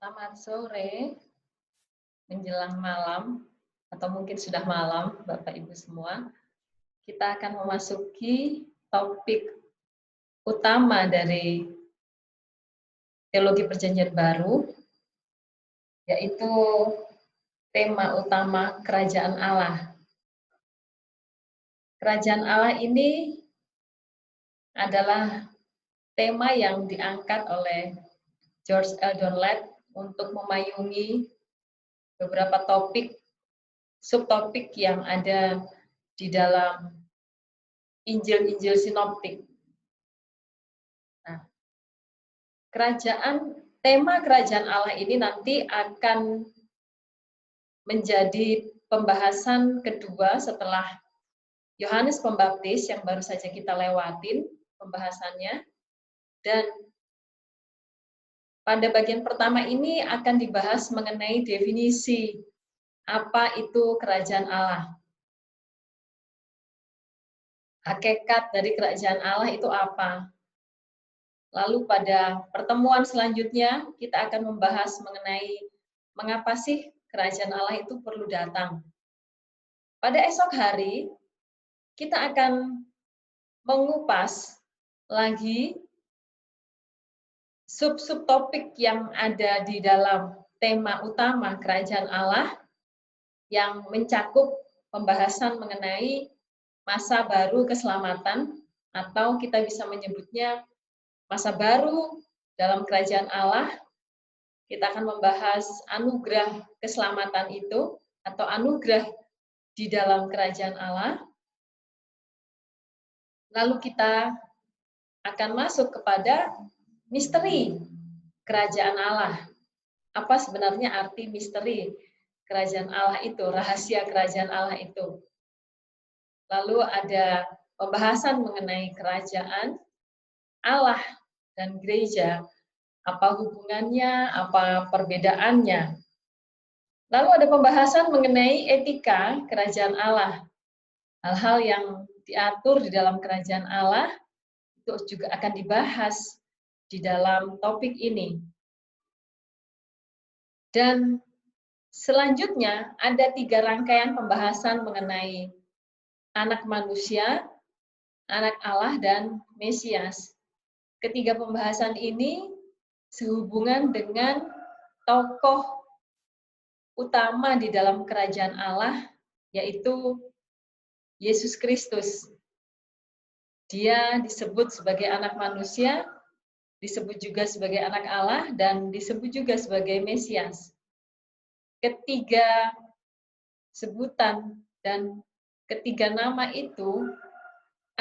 Selamat sore, menjelang malam, atau mungkin sudah malam, Bapak Ibu semua. Kita akan memasuki topik utama dari Teologi Perjanjian Baru, yaitu tema utama Kerajaan Allah. Kerajaan Allah ini adalah tema yang diangkat oleh George Eldon Ladd untuk memayungi beberapa topik, subtopik yang ada di dalam Injil-Injil sinoptik. Nah, tema kerajaan Allah ini nanti akan menjadi pembahasan kedua setelah Yohanes Pembaptis yang baru saja kita lewatin pembahasannya. Dan pada bagian pertama ini akan dibahas mengenai definisi apa itu kerajaan Allah. Hakikat dari kerajaan Allah itu apa? Lalu pada pertemuan selanjutnya kita akan membahas mengenai mengapa sih kerajaan Allah itu perlu datang. Pada esok hari kita akan mengupas lagi sub-sub topik yang ada di dalam tema utama kerajaan Allah yang mencakup pembahasan mengenai masa baru keselamatan, atau kita bisa menyebutnya masa baru dalam kerajaan Allah. Kita akan membahas anugerah keselamatan itu atau anugerah di dalam kerajaan Allah. Lalu kita akan masuk kepada misteri kerajaan Allah. Apa sebenarnya arti misteri kerajaan Allah itu, rahasia kerajaan Allah itu? Lalu ada pembahasan mengenai kerajaan Allah dan gereja, apa hubungannya, apa perbedaannya. Lalu ada pembahasan mengenai etika kerajaan Allah. Hal-hal yang diatur di dalam kerajaan Allah itu juga akan dibahas di dalam topik ini. Dan selanjutnya ada 3 rangkaian pembahasan mengenai anak manusia, anak Allah, dan Mesias. Ketiga pembahasan ini sehubungan dengan tokoh utama di dalam kerajaan Allah, yaitu Yesus Kristus. Dia disebut sebagai anak manusia, disebut juga sebagai anak Allah, dan disebut juga sebagai Mesias. Ketiga sebutan dan ketiga nama itu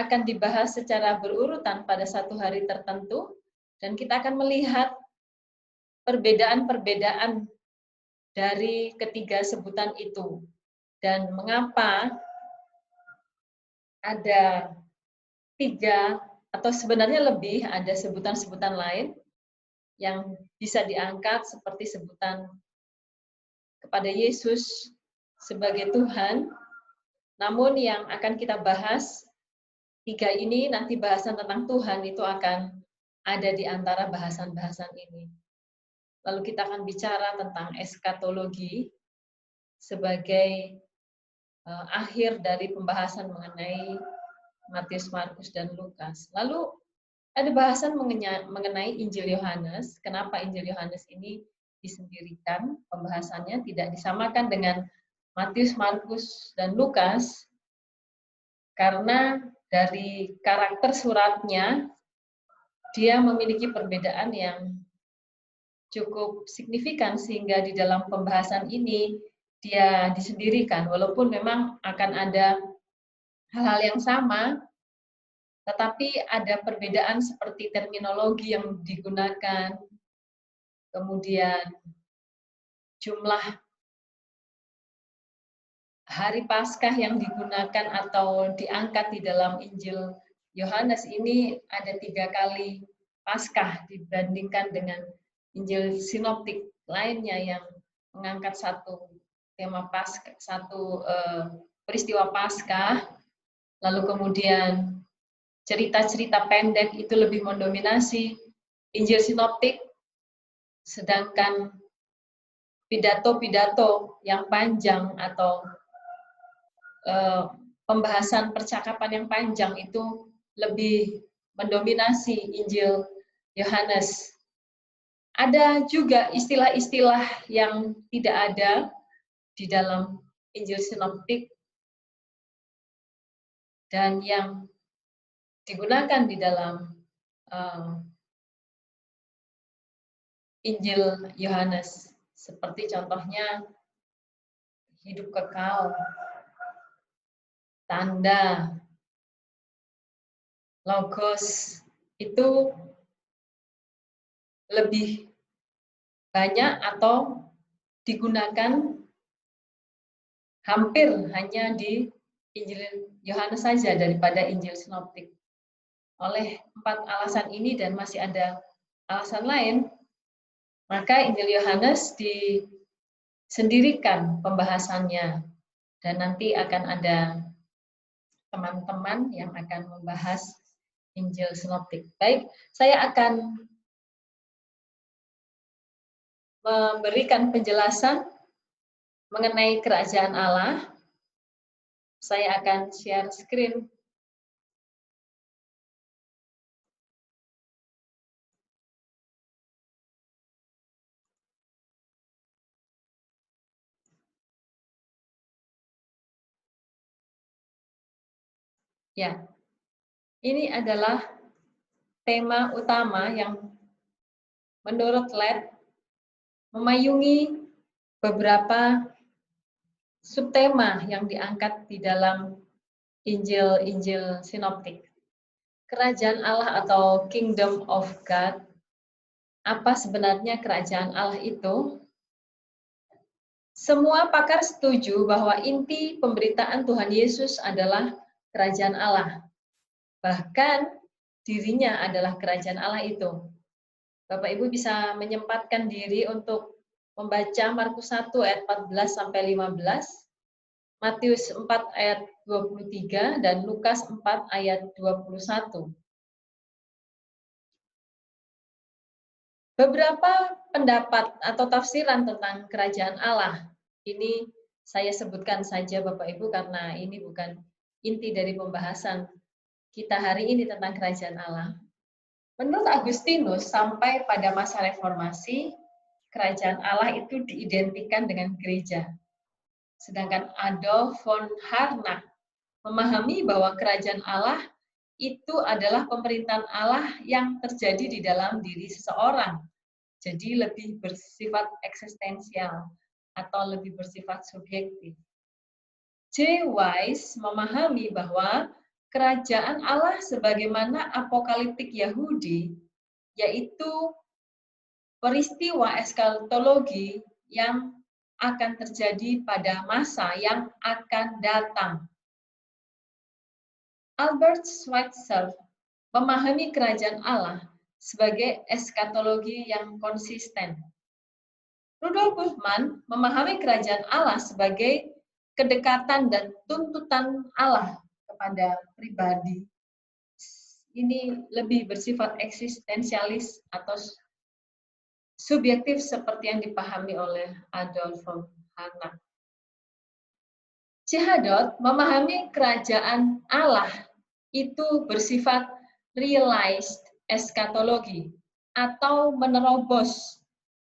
akan dibahas secara berurutan pada satu hari tertentu, dan kita akan melihat perbedaan-perbedaan dari ketiga sebutan itu, dan mengapa ada 3 atau sebenarnya lebih, ada sebutan-sebutan lain yang bisa diangkat seperti sebutan kepada Yesus sebagai Tuhan. Namun yang akan kita bahas 3 ini, nanti bahasan tentang Tuhan itu akan ada di antara bahasan-bahasan ini. Lalu kita akan bicara tentang eskatologi sebagai akhir dari pembahasan mengenai Matius, Markus, dan Lukas. Lalu ada bahasan mengenai Injil Yohanes. Kenapa Injil Yohanes ini disendirikan pembahasannya, tidak disamakan dengan Matius, Markus, dan Lukas? Karena dari karakter suratnya, dia memiliki perbedaan yang cukup signifikan, sehingga di dalam pembahasan ini dia disendirikan. Walaupun memang akan ada hal-hal yang sama, tetapi ada perbedaan seperti terminologi yang digunakan, kemudian jumlah hari Paskah yang digunakan atau diangkat di dalam Injil Yohanes ini ada 3 kali Paskah dibandingkan dengan Injil sinoptik lainnya yang mengangkat satu tema Paskah, satu peristiwa Paskah. Lalu kemudian cerita-cerita pendek itu lebih mendominasi Injil sinoptik, sedangkan pidato-pidato yang panjang atau pembahasan percakapan yang panjang itu lebih mendominasi Injil Yohanes. Ada juga istilah-istilah yang tidak ada di dalam Injil Sinoptik dan yang digunakan di dalam Injil Yohanes. Seperti contohnya hidup kekal, tanda, logos, itu lebih banyak atau digunakan hampir hanya di Injil Yohanes saja daripada Injil Sinoptik. Oleh 4 alasan ini dan masih ada alasan lain, maka Injil Yohanes disendirikan pembahasannya dan nanti akan ada teman-teman yang akan membahas Injil Sinoptik. Baik, saya akan memberikan penjelasan mengenai kerajaan Allah. Saya akan share screen. Ya, ini adalah tema utama yang menurut LED memayungi beberapa subtema yang diangkat di dalam Injil Sinoptik. Kerajaan Allah atau Kingdom of God. Apa sebenarnya kerajaan Allah itu? Semua pakar setuju bahwa inti pemberitaan Tuhan Yesus adalah kerajaan Allah. Bahkan dirinya adalah kerajaan Allah itu. Bapak Ibu bisa menyempatkan diri untuk membaca Markus 1 ayat 14 sampai 15, Matius 4 ayat 23 dan Lukas 4 ayat 21. Beberapa pendapat atau tafsiran tentang kerajaan Allah ini saya sebutkan saja Bapak Ibu karena ini bukan inti dari pembahasan kita hari ini tentang kerajaan Allah. Menurut Agustinus, sampai pada masa reformasi, kerajaan Allah itu diidentikan dengan gereja. Sedangkan Adolf von Harnack memahami bahwa kerajaan Allah itu adalah pemerintahan Allah yang terjadi di dalam diri seseorang. Jadi lebih bersifat eksistensial atau lebih bersifat subjektif. J. Wise memahami bahwa kerajaan Allah sebagaimana apokaliptik Yahudi, yaitu peristiwa eskatologi yang akan terjadi pada masa yang akan datang. Albert Schweitzer memahami kerajaan Allah sebagai eskatologi yang konsisten. Rudolf Bultmann memahami kerajaan Allah sebagai kedekatan dan tuntutan Allah kepada pribadi. Ini lebih bersifat eksistensialis atau subjektif seperti yang dipahami oleh Adolf von Harnack. Chadot memahami kerajaan Allah itu bersifat realized eskatologi atau menerobos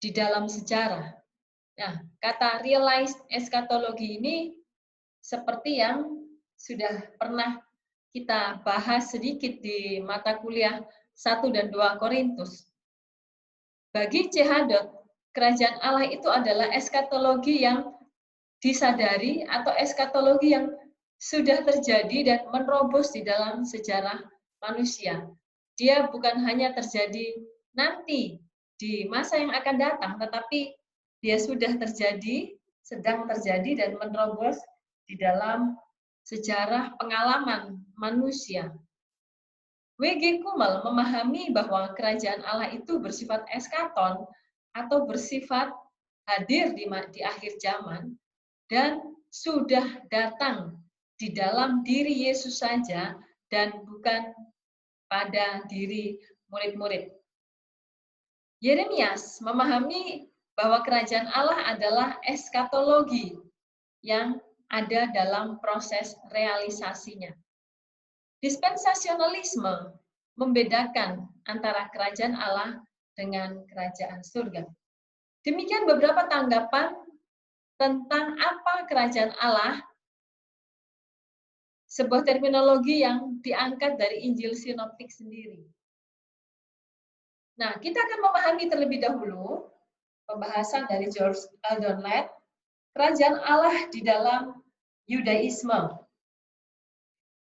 di dalam sejarah. Nah, kata realized eskatologi ini seperti yang sudah pernah kita bahas sedikit di mata kuliah 1 dan 2 Korintus. Bagi Chadot, kerajaan Allah itu adalah eskatologi yang disadari atau eskatologi yang sudah terjadi dan menerobos di dalam sejarah manusia. Dia bukan hanya terjadi nanti di masa yang akan datang, tetapi dia sudah terjadi, sedang terjadi dan menerobos di dalam sejarah pengalaman manusia. W.G. Kumel memahami bahwa kerajaan Allah itu bersifat eskaton atau bersifat hadir di akhir zaman dan sudah datang di dalam diri Yesus saja dan bukan pada diri murid-murid. Yeremias memahami bahwa kerajaan Allah adalah eskatologi yang ada dalam proses realisasinya. Dispensasionalisme membedakan antara kerajaan Allah dengan kerajaan surga. Demikian beberapa tanggapan tentang apa kerajaan Allah, sebuah terminologi yang diangkat dari Injil Sinoptik sendiri. Nah, kita akan memahami terlebih dahulu pembahasan dari George Eldon Ladd, kerajaan Allah di dalam Yudaisme.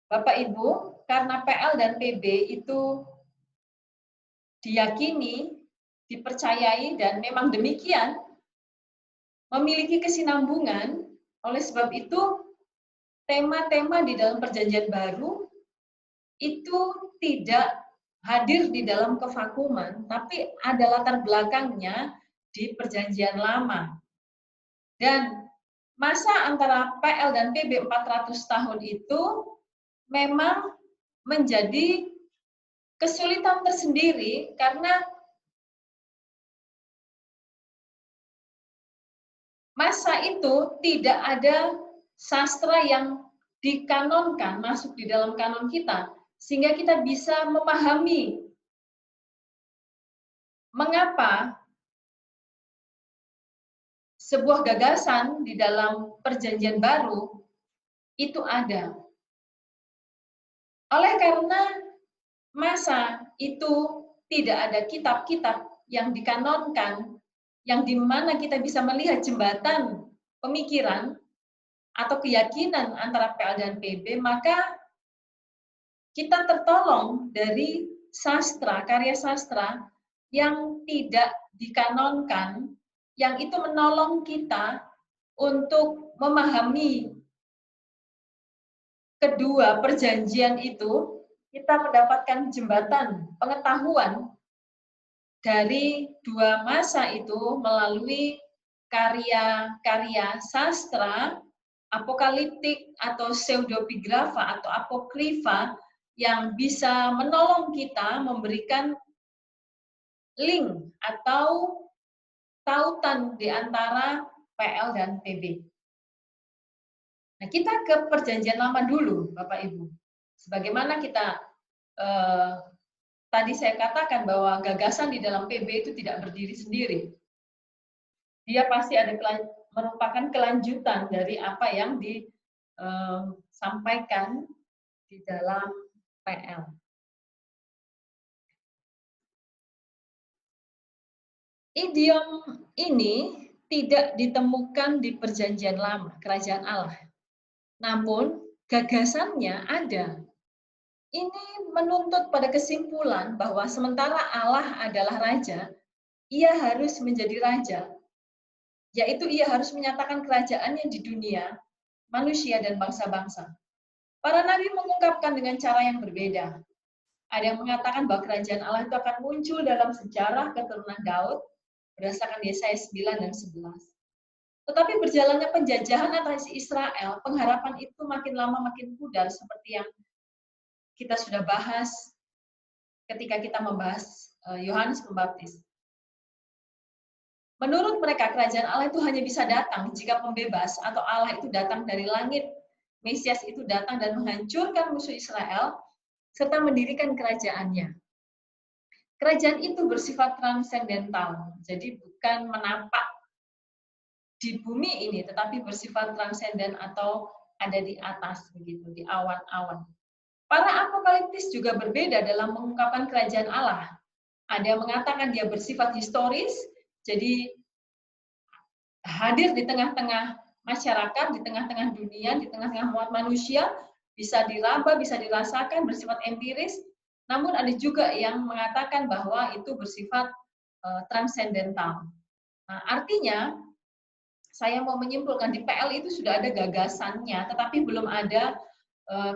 Bapak Ibu, karena PL dan PB itu diyakini, dipercayai, dan memang demikian, memiliki kesinambungan. Oleh sebab itu, tema-tema di dalam Perjanjian Baru itu tidak hadir di dalam kevakuman, tapi ada latar belakangnya di Perjanjian Lama. Dan masa antara PL dan PB 400 tahun itu memang menjadi kesulitan tersendiri karena masa itu tidak ada sastra yang dikanonkan, masuk di dalam kanon kita, sehingga kita bisa memahami mengapa sebuah gagasan di dalam Perjanjian Baru itu ada. Oleh karena masa itu tidak ada kitab-kitab yang dikanonkan, yang dimana kita bisa melihat jembatan pemikiran atau keyakinan antara PL dan PB, maka kita tertolong dari sastra, karya sastra yang tidak dikanonkan, yang itu menolong kita untuk memahami kedua perjanjian itu. Kita mendapatkan jembatan pengetahuan dari dua masa itu melalui karya-karya sastra apokaliptik atau pseudepigrafa atau apokrifa yang bisa menolong kita memberikan link atau tautan di antara PL dan PB. Nah, kita ke Perjanjian Lama dulu, Bapak Ibu. Sebagaimana kita tadi saya katakan bahwa gagasan di dalam PB itu tidak berdiri sendiri. Dia pasti ada merupakan kelanjutan dari apa yang disampaikan di dalam PL. Idiom ini tidak ditemukan di Perjanjian Lama, Kerajaan Allah. Namun, gagasannya ada. Ini menuntut pada kesimpulan bahwa sementara Allah adalah Raja, ia harus menjadi Raja, yaitu ia harus menyatakan kerajaannya di dunia, manusia, dan bangsa-bangsa. Para nabi mengungkapkan dengan cara yang berbeda. Ada yang mengatakan bahwa kerajaan Allah itu akan muncul dalam sejarah keturunan Daud, berdasarkan Yesaya 9 dan 11. Tetapi berjalannya penjajahan atas Israel, pengharapan itu makin lama makin pudar, seperti yang kita sudah bahas ketika kita membahas Yohanes Pembaptis. Menurut mereka, kerajaan Allah itu hanya bisa datang jika pembebas atau Allah itu datang dari langit. Mesias itu datang dan menghancurkan musuh Israel, serta mendirikan kerajaannya. Kerajaan itu bersifat transendental, jadi bukan menapak di bumi ini, tetapi bersifat transenden atau ada di atas, begitu, di awan-awan. Para apokaliptis juga berbeda dalam mengungkapkan kerajaan Allah. Ada yang mengatakan dia bersifat historis, jadi hadir di tengah-tengah masyarakat, di tengah-tengah dunia, di tengah-tengah umat manusia, bisa diraba, bisa dirasakan, bersifat empiris. Namun ada juga yang mengatakan bahwa itu bersifat transendental. Nah, artinya, saya mau menyimpulkan di PL itu sudah ada gagasannya, tetapi belum ada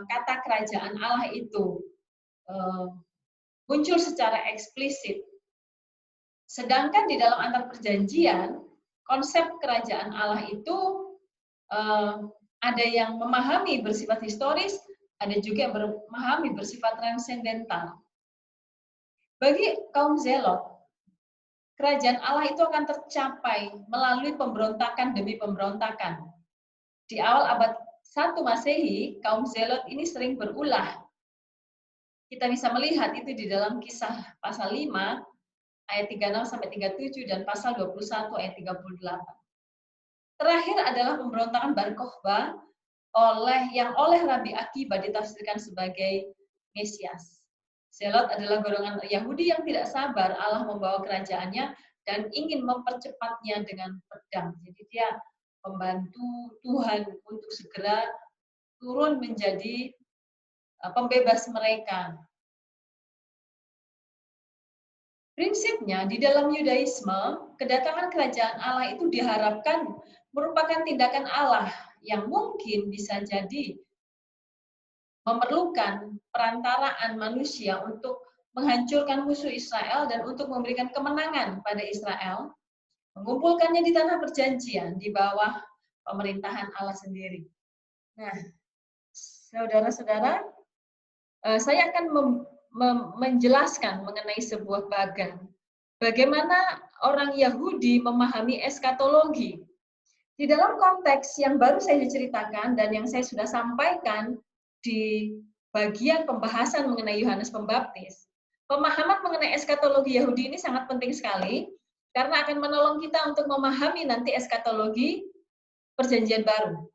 kata kerajaan Allah itu muncul secara eksplisit. Sedangkan di dalam antar perjanjian, konsep kerajaan Allah itu ada yang memahami bersifat historis, ada juga yang memahami bersifat transendental. Bagi kaum Zelot, kerajaan Allah itu akan tercapai melalui pemberontakan demi pemberontakan. Di awal abad 1 Masehi, kaum Zelot ini sering berulah. Kita bisa melihat itu di dalam Kisah pasal 5 ayat 36 sampai 37 dan pasal 21 ayat 38. Terakhir adalah pemberontakan Bar Kokhba oleh Rabi Akiba ditafsirkan sebagai Mesias. Zelot adalah golongan Yahudi yang tidak sabar Allah membawa kerajaannya dan ingin mempercepatnya dengan pedang. Jadi dia membantu Tuhan untuk segera turun menjadi pembebas mereka. Prinsipnya di dalam Yudaisme, kedatangan kerajaan Allah itu diharapkan merupakan tindakan Allah yang mungkin bisa jadi memerlukan perantaraan manusia untuk menghancurkan musuh Israel dan untuk memberikan kemenangan pada Israel, mengumpulkannya di tanah perjanjian di bawah pemerintahan Allah sendiri. Nah, saudara-saudara, saya akan menjelaskan mengenai sebuah bagan. Bagaimana orang Yahudi memahami eskatologi. Di dalam konteks yang baru saya ceritakan dan yang saya sudah sampaikan di bagian pembahasan mengenai Yohanes Pembaptis, pemahaman mengenai eskatologi Yahudi ini sangat penting sekali karena akan menolong kita untuk memahami nanti eskatologi Perjanjian Baru.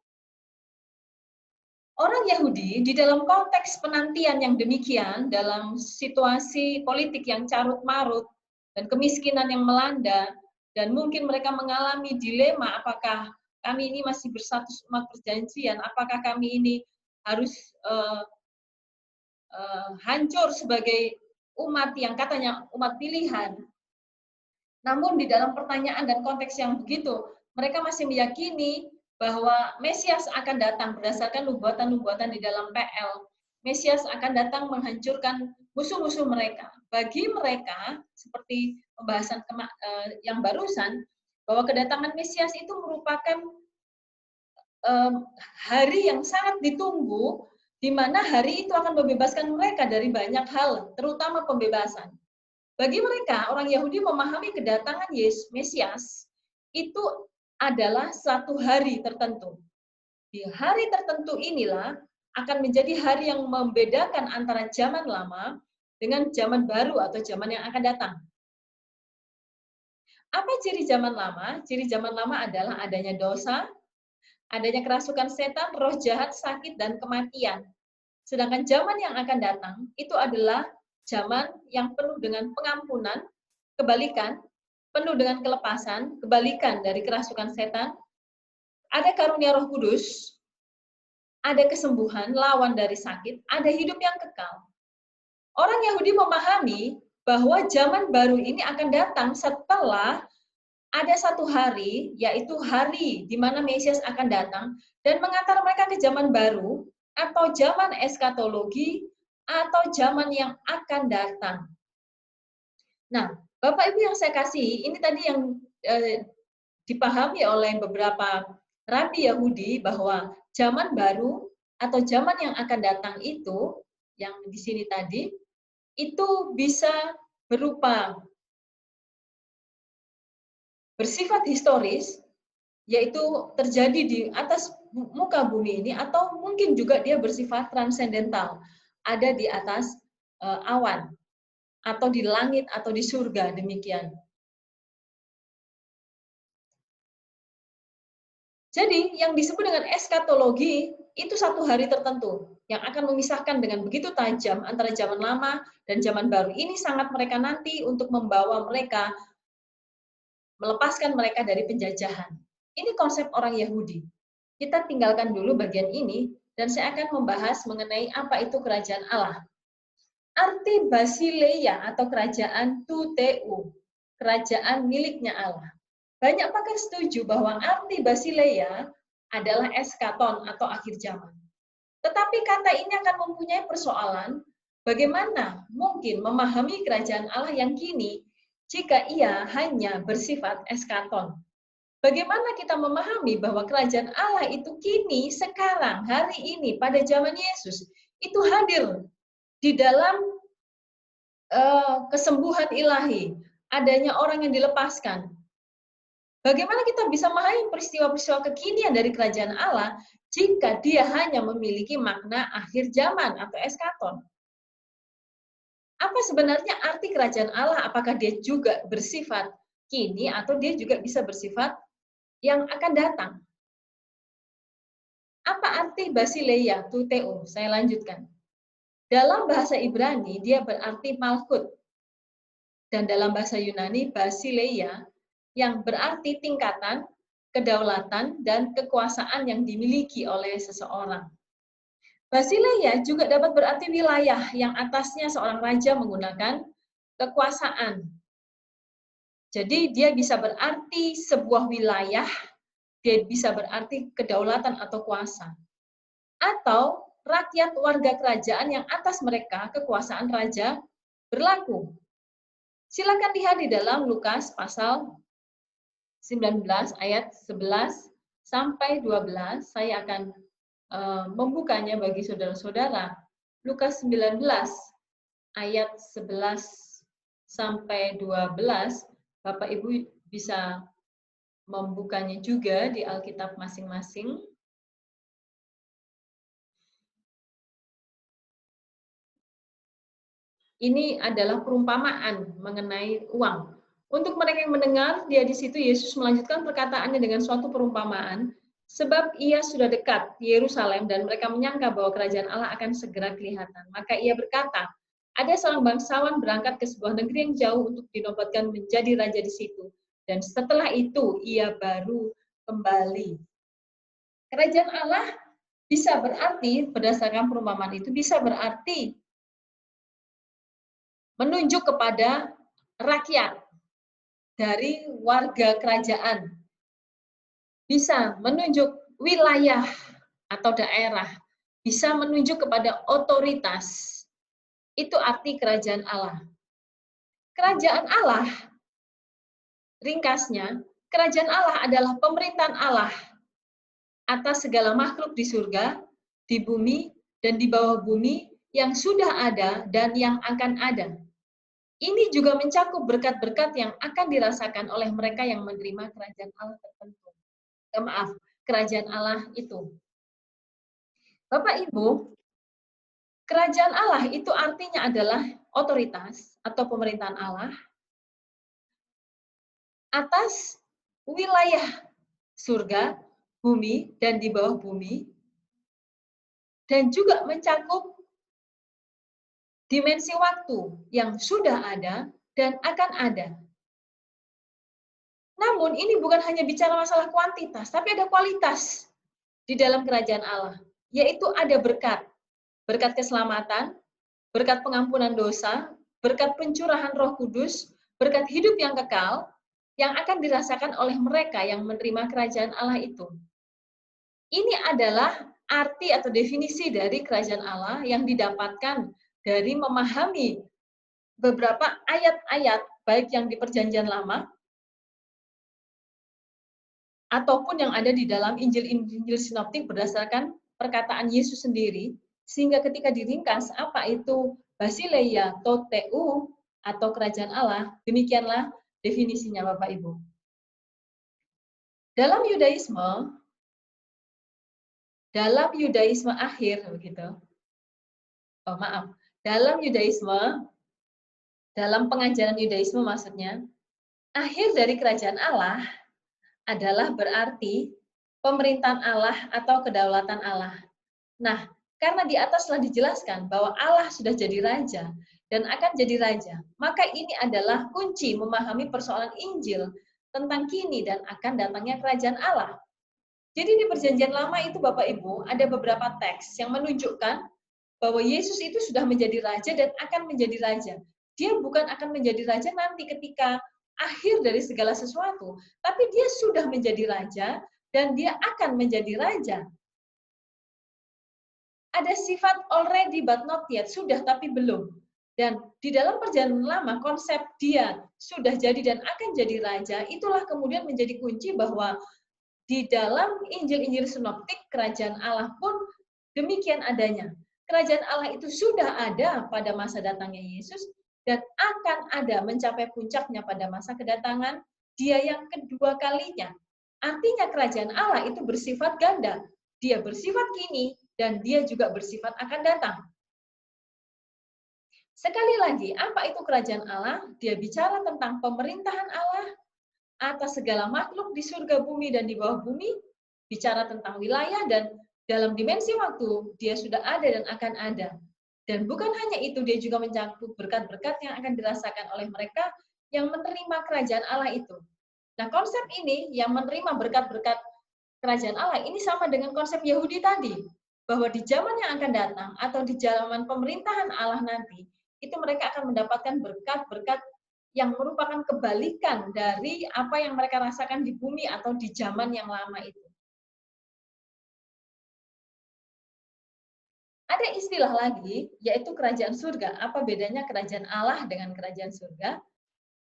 Orang Yahudi di dalam konteks penantian yang demikian, dalam situasi politik yang carut-marut dan kemiskinan yang melanda, dan mungkin mereka mengalami dilema apakah kami ini masih berstatus umat perjanjian, apakah kami ini harus hancur sebagai umat yang katanya umat pilihan. Namun di dalam pertanyaan dan konteks yang begitu, mereka masih meyakini bahwa Mesias akan datang berdasarkan nubuatan-nubuatan di dalam PL. Mesias akan datang menghancurkan musuh-musuh mereka. Bagi mereka, seperti pembahasan yang barusan, bahwa kedatangan Mesias itu merupakan hari yang sangat ditunggu, di mana hari itu akan membebaskan mereka dari banyak hal, terutama pembebasan. Bagi mereka, orang Yahudi memahami kedatangan Mesias itu adalah satu hari tertentu. Di hari tertentu inilah akan menjadi hari yang membedakan antara zaman lama dengan zaman baru atau zaman yang akan datang. Apa ciri zaman lama? Ciri zaman lama adalah adanya dosa, adanya kerasukan setan, roh jahat, sakit, dan kematian. Sedangkan zaman yang akan datang itu adalah zaman yang penuh dengan pengampunan, kebalikan, penuh dengan kelepasan, kebalikan dari kerasukan setan, ada karunia Roh Kudus, ada kesembuhan, lawan dari sakit, ada hidup yang kekal. Orang Yahudi memahami bahwa zaman baru ini akan datang setelah ada satu hari, yaitu hari di mana Mesias akan datang, dan mengantar mereka ke zaman baru, atau zaman eskatologi, atau zaman yang akan datang. Nah, Bapak Ibu yang saya kasih, ini tadi yang dipahami oleh beberapa rabi Yahudi bahwa zaman baru atau zaman yang akan datang itu, yang di sini tadi, itu bisa berupa bersifat historis, yaitu terjadi di atas muka bumi ini, atau mungkin juga dia bersifat transendental, ada di atas awan, atau di langit, atau di surga, demikian. Jadi, yang disebut dengan eskatologi, itu satu hari tertentu, yang akan memisahkan dengan begitu tajam antara zaman lama dan zaman baru. Ini sangat mereka nanti untuk membawa mereka, melepaskan mereka dari penjajahan. Ini konsep orang Yahudi. Kita tinggalkan dulu bagian ini, dan saya akan membahas mengenai apa itu kerajaan Allah. Arti Basileia atau kerajaan Tuteu, kerajaan miliknya Allah. Banyak pakar setuju bahwa arti Basileia adalah eskaton atau akhir zaman. Tetapi kata ini akan mempunyai persoalan, bagaimana mungkin memahami kerajaan Allah yang kini jika ia hanya bersifat eskaton. Bagaimana kita memahami bahwa kerajaan Allah itu kini, sekarang, hari ini, pada zaman Yesus, itu hadir di dalam kesembuhan ilahi, adanya orang yang dilepaskan. Bagaimana kita bisa memahami peristiwa-peristiwa kekinian dari kerajaan Allah jika dia hanya memiliki makna akhir zaman atau eskaton? Apa sebenarnya arti kerajaan Allah? Apakah dia juga bersifat kini atau dia juga bisa bersifat yang akan datang? Apa arti basileia, tuteo? Saya lanjutkan. Dalam bahasa Ibrani, dia berarti malkut. Dan dalam bahasa Yunani, basileia, yang berarti tingkatan, kedaulatan, dan kekuasaan yang dimiliki oleh seseorang. Basileia juga dapat berarti wilayah yang atasnya seorang raja menggunakan kekuasaan. Jadi dia bisa berarti sebuah wilayah, dia bisa berarti kedaulatan atau kuasa. Atau rakyat warga kerajaan yang atas mereka kekuasaan raja berlaku. Silakan lihat di dalam Lukas pasal 19 ayat 11 sampai 12. Saya akan membukanya bagi saudara-saudara. Lukas 19 ayat 11 sampai 12. Bapak Ibu bisa membukanya juga di Alkitab masing-masing. Ini adalah perumpamaan mengenai uang. Untuk mereka yang mendengar, dia di situ Yesus melanjutkan perkataannya dengan suatu perumpamaan, sebab ia sudah dekat Yerusalem dan mereka menyangka bahwa kerajaan Allah akan segera kelihatan. Maka ia berkata, ada seorang bangsawan berangkat ke sebuah negeri yang jauh untuk dinobatkan menjadi raja di situ. Dan setelah itu ia baru kembali. Kerajaan Allah bisa berarti, berdasarkan perumpamaan itu, bisa berarti menunjuk kepada rakyat dari warga kerajaan. Bisa menunjuk wilayah atau daerah. Bisa menunjuk kepada otoritas. Itu arti kerajaan Allah. Kerajaan Allah, ringkasnya, kerajaan Allah adalah pemerintahan Allah atas segala makhluk di surga, di bumi, dan di bawah bumi yang sudah ada dan yang akan ada. Ini juga mencakup berkat-berkat yang akan dirasakan oleh mereka yang menerima kerajaan Allah tertentu. Kerajaan Allah itu. Bapak Ibu, kerajaan Allah itu artinya adalah otoritas atau pemerintahan Allah atas wilayah surga, bumi, dan di bawah bumi, dan juga mencakup dimensi waktu yang sudah ada dan akan ada. Namun ini bukan hanya bicara masalah kuantitas, tapi ada kualitas di dalam kerajaan Allah, yaitu ada berkat. Berkat keselamatan, berkat pengampunan dosa, berkat pencurahan Roh Kudus, berkat hidup yang kekal, yang akan dirasakan oleh mereka yang menerima kerajaan Allah itu. Ini adalah arti atau definisi dari kerajaan Allah yang didapatkan dari memahami beberapa ayat-ayat, baik yang di Perjanjian Lama, ataupun yang ada di dalam Injil-Injil Sinoptik berdasarkan perkataan Yesus sendiri, sehingga ketika diringkas apa itu basileia toteu atau kerajaan Allah, demikianlah definisinya Bapak Ibu. Dalam Yudaisme akhir begitu. Dalam pengajaran Yudaisme maksudnya, akhir dari kerajaan Allah adalah berarti pemerintahan Allah atau kedaulatan Allah. Nah, karena di atas telah dijelaskan bahwa Allah sudah jadi raja dan akan jadi raja, maka ini adalah kunci memahami persoalan Injil tentang kini dan akan datangnya kerajaan Allah. Jadi di Perjanjian Lama itu Bapak Ibu ada beberapa teks yang menunjukkan bahwa Yesus itu sudah menjadi raja dan akan menjadi raja. Dia bukan akan menjadi raja nanti ketika akhir dari segala sesuatu, tapi dia sudah menjadi raja dan dia akan menjadi raja. Ada sifat already but not yet, sudah tapi belum. Dan di dalam Perjanjian Lama, konsep dia sudah jadi dan akan jadi raja, itulah kemudian menjadi kunci bahwa di dalam Injil-Injil Sinoptik, kerajaan Allah pun demikian adanya. Kerajaan Allah itu sudah ada pada masa datangnya Yesus, dan akan ada mencapai puncaknya pada masa kedatangan Dia yang kedua kalinya. Artinya kerajaan Allah itu bersifat ganda. Dia bersifat kini dan dia juga bersifat akan datang. Sekali lagi, apa itu kerajaan Allah? Dia bicara tentang pemerintahan Allah atas segala makhluk di surga, bumi, dan di bawah bumi, bicara tentang wilayah dan dalam dimensi waktu, dia sudah ada dan akan ada. Dan bukan hanya itu, dia juga mencakup berkat-berkat yang akan dirasakan oleh mereka yang menerima kerajaan Allah itu. Nah, konsep ini yang menerima berkat-berkat kerajaan Allah ini sama dengan konsep Yahudi tadi, bahwa di zaman yang akan datang atau di zaman pemerintahan Allah nanti, itu mereka akan mendapatkan berkat-berkat yang merupakan kebalikan dari apa yang mereka rasakan di bumi atau di zaman yang lama itu. Ada istilah lagi, yaitu kerajaan surga. Apa bedanya kerajaan Allah dengan kerajaan surga?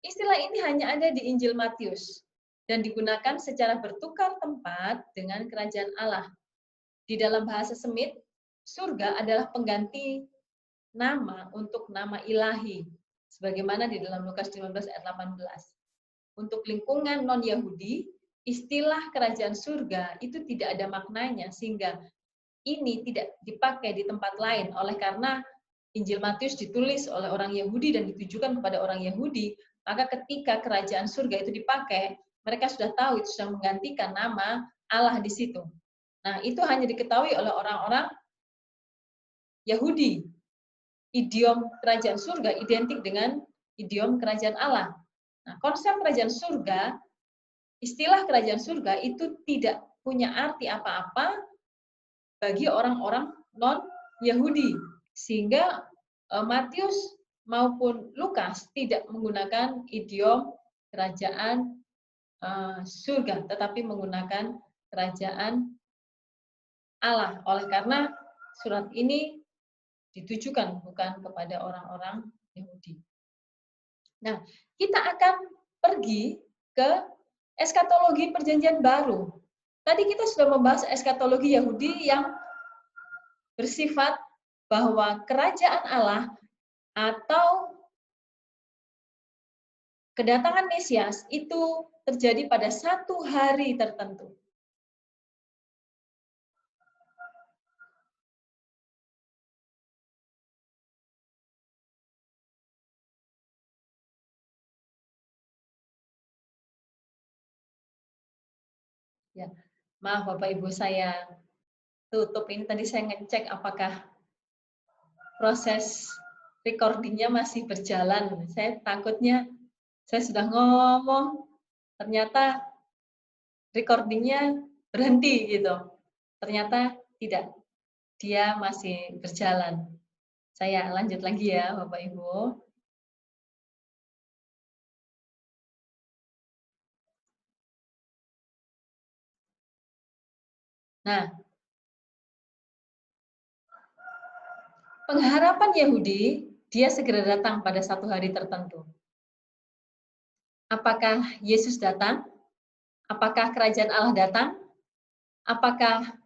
Istilah ini hanya ada di Injil Matius dan digunakan secara bertukar tempat dengan kerajaan Allah. Di dalam bahasa Semit, surga adalah pengganti nama untuk nama ilahi, sebagaimana di dalam Lukas 15 ayat 18. Untuk lingkungan non-Yahudi, istilah kerajaan surga itu tidak ada maknanya, sehingga ini tidak dipakai di tempat lain. Oleh karena Injil Matius ditulis oleh orang Yahudi dan ditujukan kepada orang Yahudi, maka ketika kerajaan surga itu dipakai, mereka sudah tahu itu sudah menggantikan nama Allah di situ. Nah, itu hanya diketahui oleh orang-orang Yahudi. Idiom kerajaan surga identik dengan idiom kerajaan Allah. Nah, konsep kerajaan surga, istilah kerajaan surga itu tidak punya arti apa-apa bagi orang-orang non-Yahudi. Sehingga Matius maupun Lukas tidak menggunakan idiom kerajaan surga, tetapi menggunakan kerajaan Allah. Oleh karena surat ini ditujukan bukan kepada orang-orang Yahudi. Nah, kita akan pergi ke eskatologi perjanjian baru. Tadi kita sudah membahas eskatologi Yahudi yang bersifat bahwa kerajaan Allah atau kedatangan Mesias itu terjadi pada satu hari tertentu. Ya, maaf Bapak Ibu, saya tutup ini. Tadi saya ngecek apakah proses recordingnya masih berjalan. Saya takutnya saya sudah ngomong, ternyata recordingnya berhenti gitu. Ternyata tidak, dia masih berjalan. Saya lanjut lagi ya Bapak Ibu. Nah, pengharapan Yahudi, dia segera datang pada satu hari tertentu. Apakah Yesus datang? Apakah kerajaan Allah datang? Apakah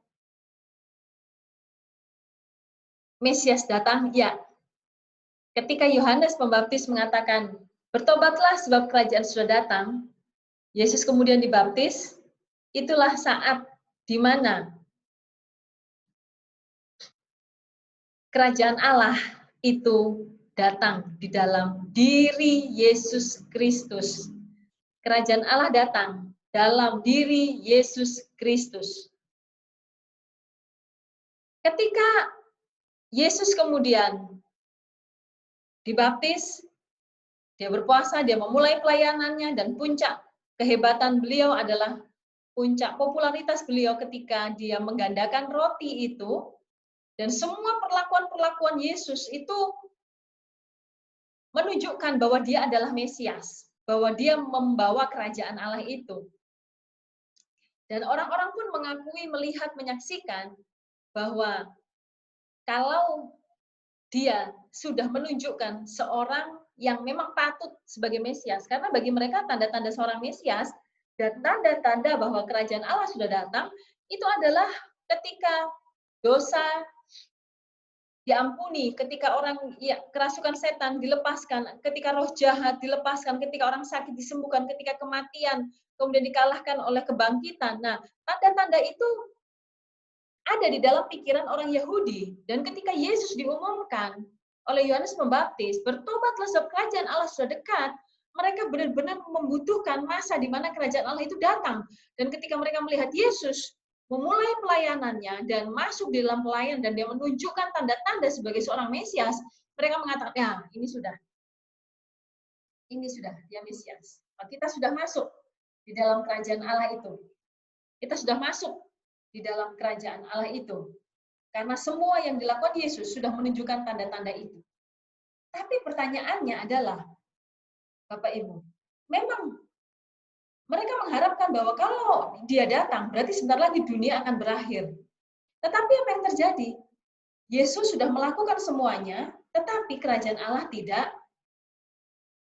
Mesias datang? Ya. Ketika Yohanes Pembaptis mengatakan, bertobatlah sebab kerajaan sudah datang, Yesus kemudian dibaptis, itulah saat di mana kerajaan Allah itu datang di dalam diri Yesus Kristus. Kerajaan Allah datang dalam diri Yesus Kristus. Ketika Yesus kemudian dibaptis, dia berpuasa, dia memulai pelayanannya, dan puncak kehebatan beliau adalah puncak popularitas beliau ketika dia menggandakan roti itu, dan semua perlakuan-perlakuan Yesus itu menunjukkan bahwa dia adalah Mesias, bahwa dia membawa kerajaan Allah itu. Dan orang-orang pun mengakui, melihat, menyaksikan bahwa kalau dia sudah menunjukkan seorang yang memang patut sebagai Mesias, karena bagi mereka tanda-tanda seorang Mesias dan tanda-tanda bahwa kerajaan Allah sudah datang, itu adalah ketika dosa diampuni, ketika orang ya kerasukan setan dilepaskan, ketika roh jahat dilepaskan, ketika orang sakit disembuhkan, ketika kematian kemudian dikalahkan oleh kebangkitan. Nah, tanda-tanda itu ada di dalam pikiran orang Yahudi. Dan ketika Yesus diumumkan oleh Yohanes Pembaptis, bertobatlah sebab kerajaan Allah sudah dekat, mereka benar-benar membutuhkan masa di mana kerajaan Allah itu datang. Dan ketika mereka melihat Yesus memulai pelayanannya dan masuk di dalam pelayan dan dia menunjukkan tanda-tanda sebagai seorang Mesias, mereka mengatakan, ya ini sudah dia Mesias. Kita sudah masuk di dalam kerajaan Allah itu. Kita sudah masuk di dalam kerajaan Allah itu. Karena semua yang dilakukan Yesus sudah menunjukkan tanda-tanda itu. Tapi pertanyaannya adalah, Bapak Ibu, memang mereka mengharapkan bahwa kalau dia datang, berarti sebentar lagi dunia akan berakhir. Tetapi apa yang terjadi? Yesus sudah melakukan semuanya, tetapi kerajaan Allah tidak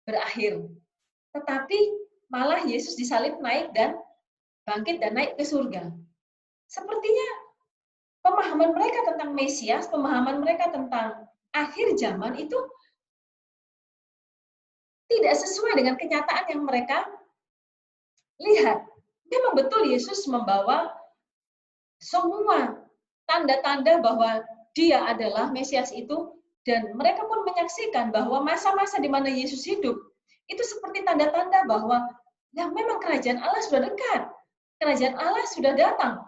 berakhir. Tetapi malah Yesus disalib naik dan bangkit dan naik ke surga. Sepertinya pemahaman mereka tentang Mesias, pemahaman mereka tentang akhir zaman itu tidak sesuai dengan kenyataan yang mereka lihat. Memang betul Yesus membawa semua tanda-tanda bahwa dia adalah Mesias itu, dan mereka pun menyaksikan bahwa masa-masa di mana Yesus hidup itu seperti tanda-tanda bahwa ya memang kerajaan Allah sudah dekat, kerajaan Allah sudah datang.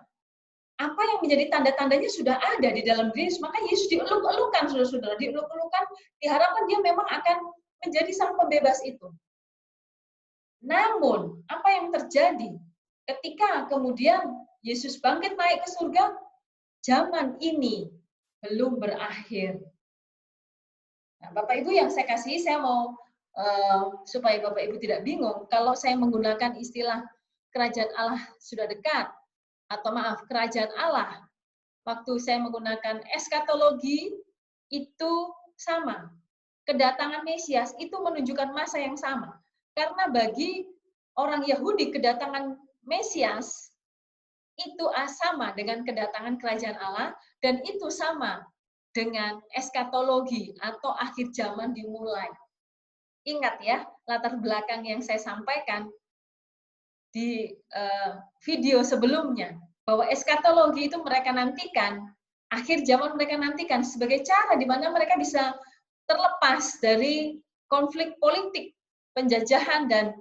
Apa yang menjadi tanda-tandanya sudah ada di dalam diri Yesus, maka Yesus dieluk-elukan, saudara-saudara, dieluk-elukan, diharapkan dia memang akan menjadi sang pembebas itu. Namun, apa yang terjadi ketika kemudian Yesus bangkit naik ke surga, zaman ini belum berakhir. Nah, Bapak Ibu yang saya kasih, saya mau supaya Bapak Ibu tidak bingung, kalau saya menggunakan istilah kerajaan Allah sudah dekat, atau maaf, kerajaan Allah, waktu saya menggunakan eskatologi, itu sama. Kedatangan Mesias itu menunjukkan masa yang sama. Karena bagi orang Yahudi, kedatangan Mesias itu sama dengan kedatangan kerajaan Allah, dan itu sama dengan eskatologi atau akhir zaman dimulai. Ingat ya, latar belakang yang saya sampaikan di video sebelumnya, bahwa eskatologi itu mereka nantikan, akhir zaman mereka nantikan sebagai cara di mana mereka bisa terlepas dari konflik politik, penjajahan, dan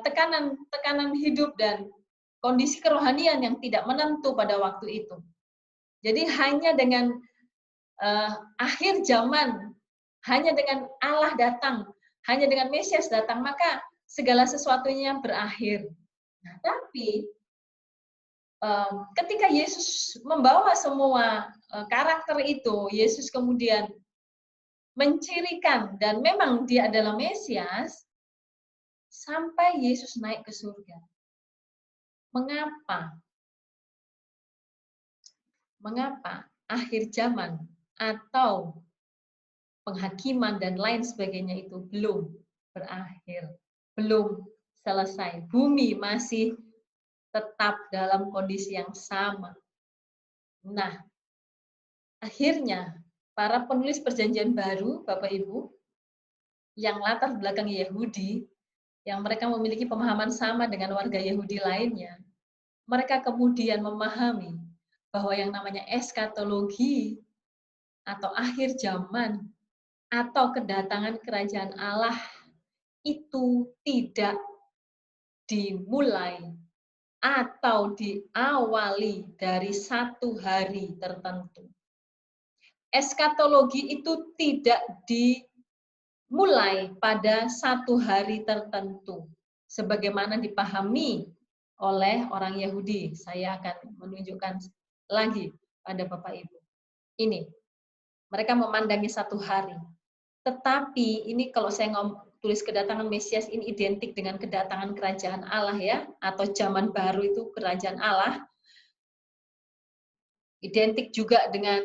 tekanan hidup dan kondisi kerohanian yang tidak menentu pada waktu itu. Jadi hanya dengan akhir zaman, hanya dengan Allah datang, hanya dengan Mesias datang, maka segala sesuatunya berakhir. Nah, tapi ketika Yesus membawa semua karakter itu, Yesus kemudian mencirikan dan memang dia adalah Mesias, sampai Yesus naik ke surga. Mengapa? Mengapa akhir zaman atau penghakiman dan lain sebagainya itu belum berakhir, belum selesai? Bumi masih tetap dalam kondisi yang sama. Nah, akhirnya para penulis Perjanjian Baru, Bapak Ibu, yang latar belakang Yahudi, yang mereka memiliki pemahaman sama dengan warga Yahudi lainnya, mereka kemudian memahami bahwa yang namanya eskatologi atau akhir zaman atau kedatangan kerajaan Allah itu tidak dimulai atau diawali dari satu hari tertentu. Eskatologi itu tidak dimulai pada satu hari tertentu, sebagaimana dipahami oleh orang Yahudi. Saya akan menunjukkan lagi pada Bapak Ibu. Ini, mereka memandangnya satu hari. Tetapi ini kalau saya tulis kedatangan Mesias ini identik dengan kedatangan kerajaan Allah ya, atau zaman baru itu kerajaan Allah. Identik juga dengan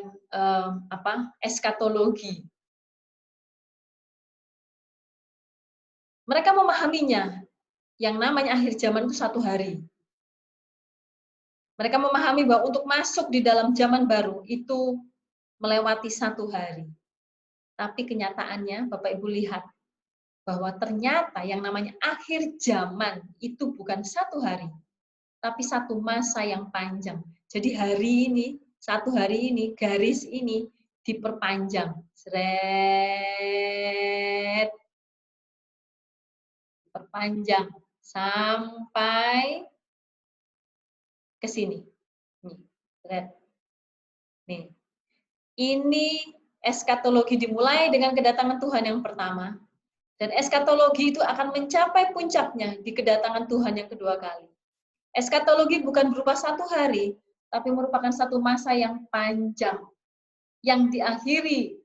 eskatologi. Mereka memahaminya, yang namanya akhir zaman itu satu hari. Mereka memahami bahwa untuk masuk di dalam zaman baru itu melewati 1 hari. Tapi kenyataannya Bapak Ibu lihat bahwa ternyata yang namanya akhir zaman itu bukan 1 hari, tapi 1 masa yang panjang. Jadi hari ini, 1 hari ini, garis ini diperpanjang. Sret. Perpanjang sampai ke sini. Nih, sret. Nih. Ini eskatologi dimulai dengan kedatangan Tuhan yang pertama. Dan eskatologi itu akan mencapai puncaknya di kedatangan Tuhan yang kedua kali. Eskatologi bukan berupa 1 hari, tapi merupakan 1 masa yang panjang, yang diakhiri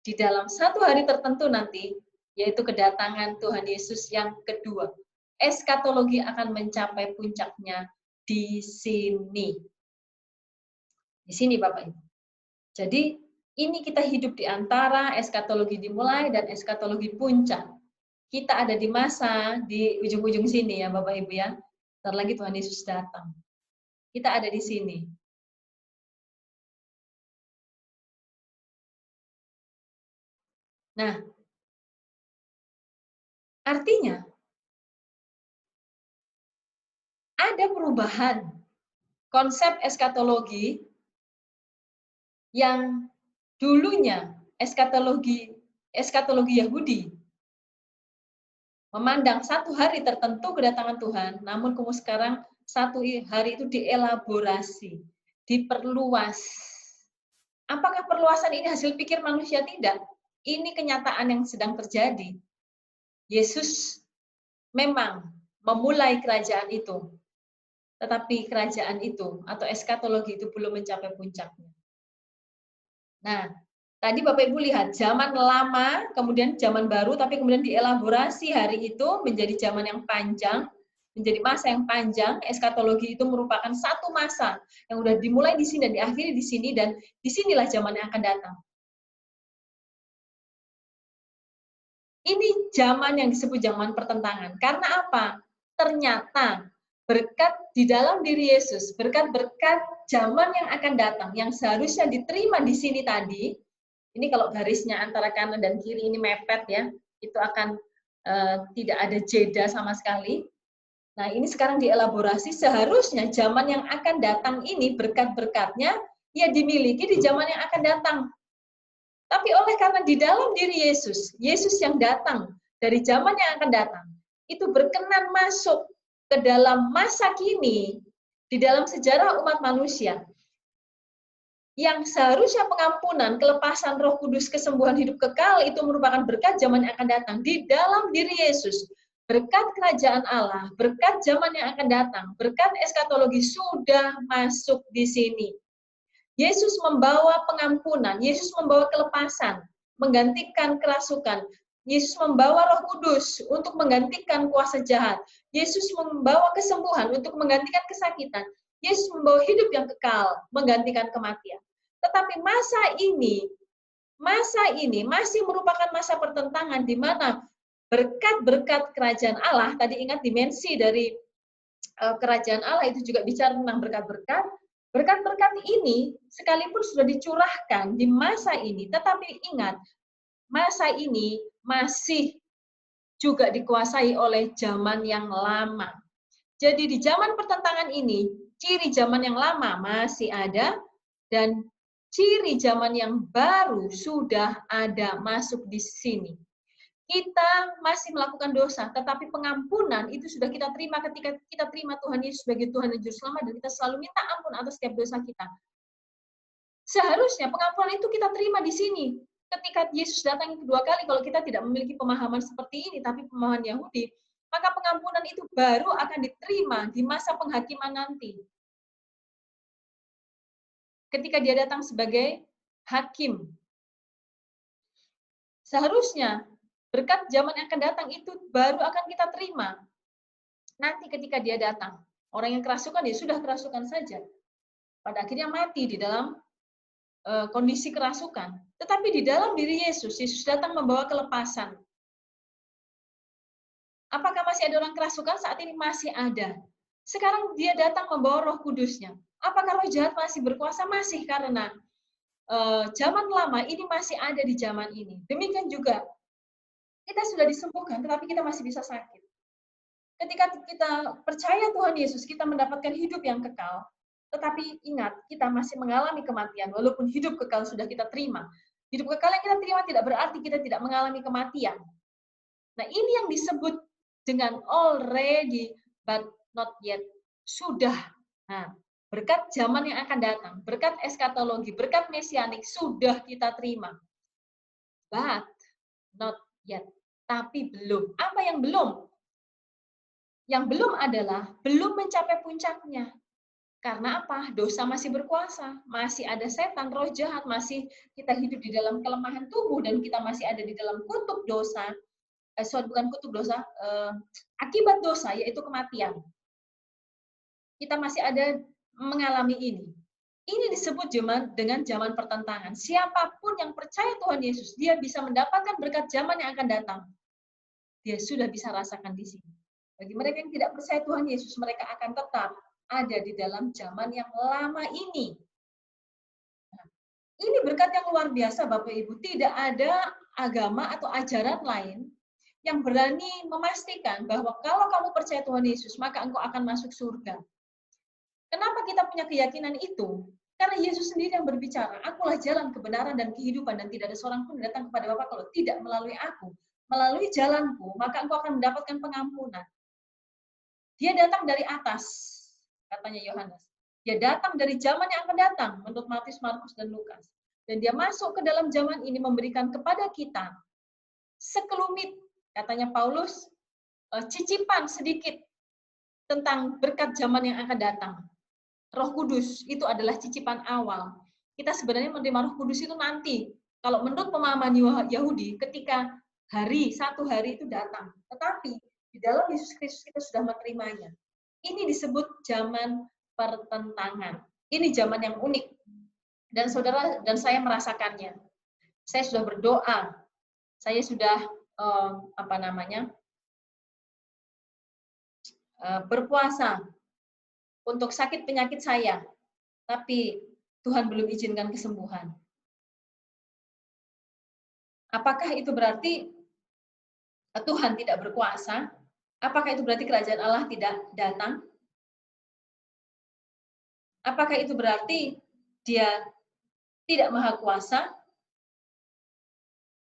di dalam 1 hari tertentu nanti, yaitu kedatangan Tuhan Yesus yang kedua. Eskatologi akan mencapai puncaknya di sini. Di sini Bapak Ibu. Jadi ini kita hidup di antara eskatologi dimulai dan eskatologi puncak. Kita ada di masa di ujung-ujung sini ya Bapak Ibu ya. Bentar lagi Tuhan Yesus datang. Kita ada di sini. Nah, artinya ada perubahan konsep eskatologi yang dulunya eskatologi Yahudi memandang 1 hari tertentu kedatangan Tuhan, namun kemudian sekarang 1 hari itu dielaborasi, diperluas. Apakah perluasan ini hasil pikir manusia? Tidak. Ini kenyataan yang sedang terjadi. Yesus memang memulai kerajaan itu, tetapi kerajaan itu atau eskatologi itu belum mencapai puncaknya. Nah, tadi Bapak Ibu lihat zaman lama, kemudian zaman baru, tapi kemudian dielaborasi hari itu menjadi zaman yang panjang, menjadi masa yang panjang. Eskatologi itu merupakan 1 masa yang sudah dimulai di sini dan diakhiri di sini, dan disinilah zaman yang akan datang. Ini zaman yang disebut zaman pertentangan. Karena apa? Ternyata berkat di dalam diri Yesus, berkat-berkat zaman yang akan datang, yang seharusnya diterima di sini tadi, ini kalau garisnya antara kanan dan kiri ini mepet ya, itu akan tidak ada jeda sama sekali. Nah ini sekarang dielaborasi, seharusnya zaman yang akan datang ini berkat-berkatnya ya dimiliki di zaman yang akan datang. Tapi oleh karena di dalam diri Yesus, Yesus yang datang dari zaman yang akan datang, itu berkenan masuk ke dalam masa kini, di dalam sejarah umat manusia, yang seharusnya pengampunan, kelepasan Roh Kudus, kesembuhan hidup kekal itu merupakan berkat zaman yang akan datang. Di dalam diri Yesus, berkat kerajaan Allah, berkat zaman yang akan datang, berkat eskatologi sudah masuk di sini. Yesus membawa pengampunan, Yesus membawa kelepasan, menggantikan kerasukan. Yesus membawa Roh Kudus untuk menggantikan kuasa jahat. Yesus membawa kesembuhan untuk menggantikan kesakitan. Yesus membawa hidup yang kekal, menggantikan kematian. Tetapi masa ini masih merupakan masa pertentangan di mana berkat-berkat kerajaan Allah, tadi ingat dimensi dari kerajaan Allah itu juga bicara tentang berkat-berkat. Berkat-berkat ini sekalipun sudah dicurahkan di masa ini, tetapi ingat, masa ini masih juga dikuasai oleh zaman yang lama. Jadi di zaman pertentangan ini, ciri zaman yang lama masih ada, dan ciri zaman yang baru sudah ada masuk di sini. Kita masih melakukan dosa, tetapi pengampunan itu sudah kita terima ketika kita terima Tuhan Yesus sebagai Tuhan dan Juru Selamat, dan kita selalu minta ampun atas setiap dosa kita. Seharusnya pengampunan itu kita terima di sini. Ketika Yesus datang kedua kali, kalau kita tidak memiliki pemahaman seperti ini, tapi pemahaman Yahudi, maka pengampunan itu baru akan diterima di masa penghakiman nanti. Ketika dia datang sebagai hakim. Seharusnya berkat zaman yang akan datang itu baru akan kita terima. Nanti ketika dia datang, orang yang kerasukan ya sudah kerasukan saja. Pada akhirnya mati di dalam kondisi kerasukan. Tetapi di dalam diri Yesus, Yesus datang membawa kelepasan. Apakah masih ada orang kerasukan? Saat ini masih ada. Sekarang dia datang membawa Roh Kudusnya. Apakah roh jahat masih berkuasa? Masih, karena zaman lama ini masih ada di zaman ini. Demikian juga kita sudah disembuhkan, tetapi kita masih bisa sakit. Ketika kita percaya Tuhan Yesus, kita mendapatkan hidup yang kekal. Tetapi ingat, kita masih mengalami kematian, walaupun hidup kekal sudah kita terima. Hidup kekal yang kita terima tidak berarti kita tidak mengalami kematian. Nah, ini yang disebut dengan already but not yet. Sudah. Nah, berkat zaman yang akan datang, berkat eskatologi, berkat mesianik, sudah kita terima. But not yet. Tapi belum. Apa yang belum? Yang belum adalah belum mencapai puncaknya. Karena apa? Dosa masih berkuasa, masih ada setan, roh jahat, masih kita hidup di dalam kelemahan tubuh dan kita masih ada di dalam kutub dosa. Bukan kutub dosa, akibat dosa yaitu kematian. Kita masih ada mengalami ini. Ini disebut dengan zaman pertentangan. Siapapun yang percaya Tuhan Yesus, dia bisa mendapatkan berkat zaman yang akan datang. Dia sudah bisa rasakan di sini. Bagi mereka yang tidak percaya Tuhan Yesus, mereka akan tetap ada di dalam zaman yang lama ini. Nah, ini berkat yang luar biasa, Bapak Ibu. Tidak ada agama atau ajaran lain yang berani memastikan bahwa kalau kamu percaya Tuhan Yesus, maka engkau akan masuk surga. Kenapa kita punya keyakinan itu? Karena Yesus sendiri yang berbicara, akulah jalan kebenaran dan kehidupan, dan tidak ada seorang pun datang kepada Bapa kalau tidak melalui aku. Melalui jalanku, maka engkau akan mendapatkan pengampunan. Dia datang dari atas, katanya Yohanes. Dia datang dari zaman yang akan datang, menurut Matius, Markus, dan Lukas. Dan dia masuk ke dalam zaman ini memberikan kepada kita sekelumit, katanya Paulus, cicipan sedikit tentang berkat zaman yang akan datang. Roh Kudus itu adalah cicipan awal. Kita sebenarnya menerima Roh Kudus itu nanti. Kalau menurut pemahaman Yahudi, ketika satu hari itu datang. Tetapi di dalam Yesus Kristus kita sudah menerimanya. Ini disebut zaman pertentangan. Ini zaman yang unik. Dan saudara dan saya merasakannya. Saya sudah berdoa. Saya sudah berpuasa untuk sakit penyakit saya. Tapi Tuhan belum izinkan kesembuhan. Apakah itu berarti Tuhan tidak berkuasa? Apakah itu berarti kerajaan Allah tidak datang? Apakah itu berarti dia tidak maha kuasa?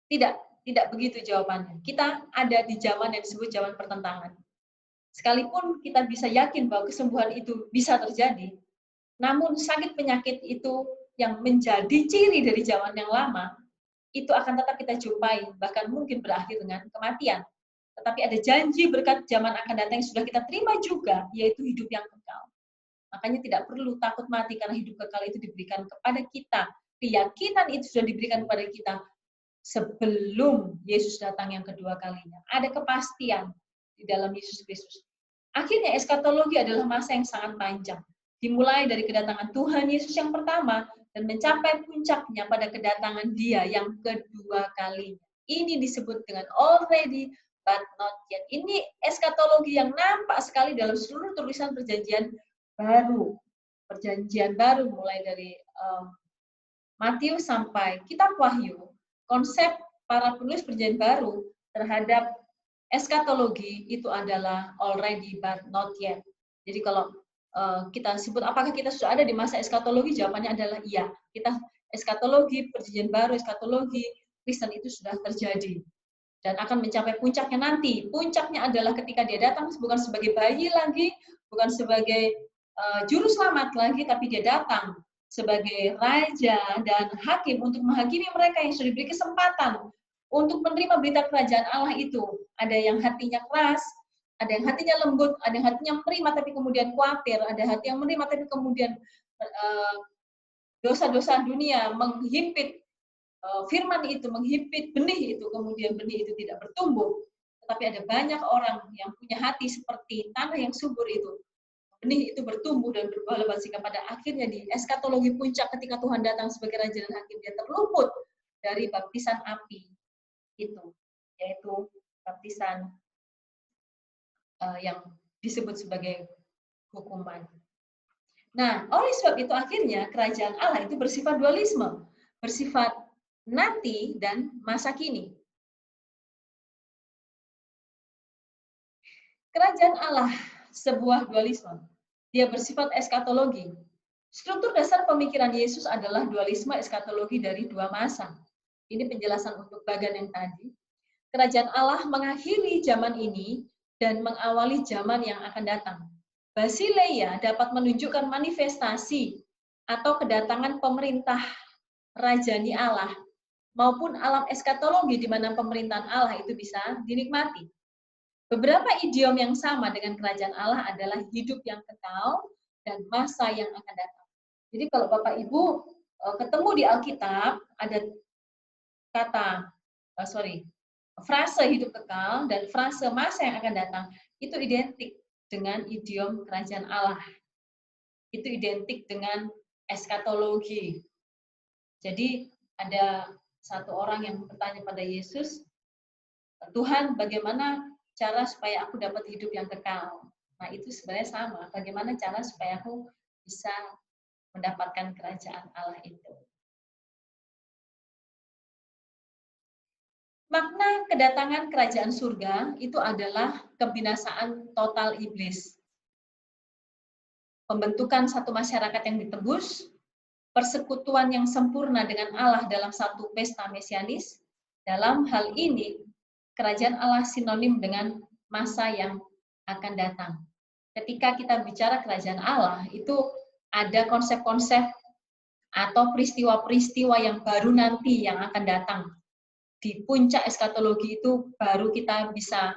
Tidak begitu jawabannya. Kita ada di zaman yang disebut zaman pertentangan. Sekalipun kita bisa yakin bahwa kesembuhan itu bisa terjadi, namun sakit penyakit itu yang menjadi ciri dari zaman yang lama, itu akan tetap kita jumpai, bahkan mungkin berakhir dengan kematian. Tetapi ada janji berkat zaman akan datang yang sudah kita terima juga, yaitu hidup yang kekal. Makanya tidak perlu takut mati karena hidup kekal itu diberikan kepada kita. Keyakinan itu sudah diberikan kepada kita sebelum Yesus datang yang kedua kalinya. Ada kepastian di dalam Yesus Kristus. Akhirnya eskatologi adalah masa yang sangat panjang. Dimulai dari kedatangan Tuhan Yesus yang pertama dan mencapai puncaknya pada kedatangan Dia yang kedua kalinya. Ini disebut dengan already but not yet. Ini eskatologi yang nampak sekali dalam seluruh tulisan perjanjian baru. Perjanjian baru mulai dari Matius sampai kitab Wahyu. Konsep para penulis perjanjian baru terhadap eskatologi itu adalah already but not yet. Jadi kalau kita sebut apakah kita sudah ada di masa eskatologi, jawabannya adalah iya. Kita eskatologi, perjanjian baru, eskatologi Kristen itu sudah terjadi dan akan mencapai puncaknya nanti. Puncaknya adalah ketika dia datang bukan sebagai bayi lagi, bukan sebagai juru selamat lagi, tapi dia datang sebagai raja dan hakim untuk menghakimi mereka yang sudah diberi kesempatan untuk menerima berita kerajaan Allah itu. Ada yang hatinya keras, ada yang hatinya lembut, ada yang hatinya menerima tapi kemudian khawatir, ada hati yang menerima tapi kemudian dosa-dosa dunia menghimpit firman itu, menghimpit benih itu, kemudian benih itu tidak bertumbuh. Tetapi ada banyak orang yang punya hati seperti tanah yang subur itu. Benih itu bertumbuh dan berbuah lebat sehingga pada akhirnya di eskatologi puncak ketika Tuhan datang sebagai Raja dan Hakim, dia terluput dari baptisan api itu, yaitu baptisan yang disebut sebagai hukuman. Nah, oleh sebab itu akhirnya kerajaan Allah itu bersifat dualisme. bersifat nanti dan masa kini. Kerajaan Allah sebuah dualisme. Dia bersifat eskatologi. Struktur dasar pemikiran Yesus adalah dualisme eskatologi dari dua masa. Ini penjelasan untuk bagian yang tadi. Kerajaan Allah mengakhiri zaman ini dan mengawali zaman yang akan datang. Basileia dapat menunjukkan manifestasi atau kedatangan pemerintah rajani Allah maupun alam eskatologi di mana pemerintahan Allah itu bisa dinikmati. Beberapa idiom yang sama dengan kerajaan Allah adalah hidup yang kekal dan masa yang akan datang. Jadi kalau Bapak Ibu ketemu di Alkitab ada frase hidup kekal dan frase masa yang akan datang, itu identik dengan idiom kerajaan Allah. Itu identik dengan eskatologi. Jadi ada satu orang yang bertanya pada Yesus, Tuhan, bagaimana cara supaya aku dapat hidup yang kekal? Nah, itu sebenarnya sama. Bagaimana cara supaya aku bisa mendapatkan kerajaan Allah itu? Makna kedatangan kerajaan surga itu adalah kebinasaan total iblis. Pembentukan satu masyarakat yang ditebus, persekutuan yang sempurna dengan Allah dalam satu pesta mesianis. Dalam hal ini, kerajaan Allah sinonim dengan masa yang akan datang. Ketika kita bicara kerajaan Allah, itu ada konsep-konsep atau peristiwa-peristiwa yang baru nanti yang akan datang. Di puncak eskatologi itu baru kita bisa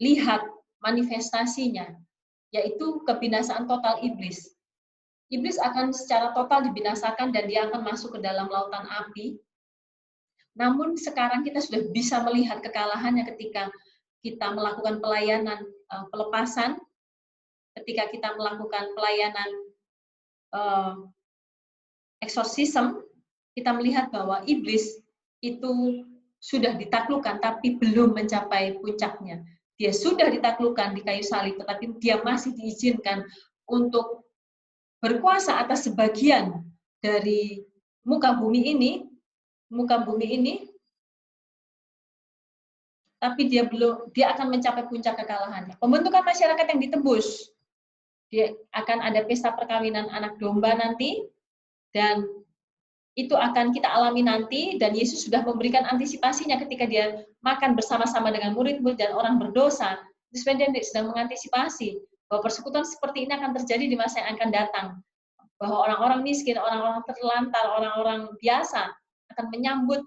lihat manifestasinya, yaitu kebinasaan total iblis. Iblis akan secara total dibinasakan dan dia akan masuk ke dalam lautan api. Namun sekarang kita sudah bisa melihat kekalahannya ketika kita melakukan pelayanan pelepasan, ketika kita melakukan pelayanan eksorsisme, kita melihat bahwa iblis itu sudah ditaklukkan tapi belum mencapai puncaknya. Dia sudah ditaklukkan di kayu salib, tetapi dia masih diizinkan untuk berkuasa atas sebagian dari muka bumi ini, tapi dia akan mencapai puncak kekalahannya. Pembentukan masyarakat yang ditebus, dia akan ada pesta perkawinan anak domba nanti, dan itu akan kita alami nanti, dan Yesus sudah memberikan antisipasinya ketika dia makan bersama-sama dengan murid-murid dan orang berdosa. Sebenarnya dia sedang mengantisipasi bahwa persekutuan seperti ini akan terjadi di masa yang akan datang. Bahwa orang-orang miskin, orang-orang terlantar, orang-orang biasa akan menyambut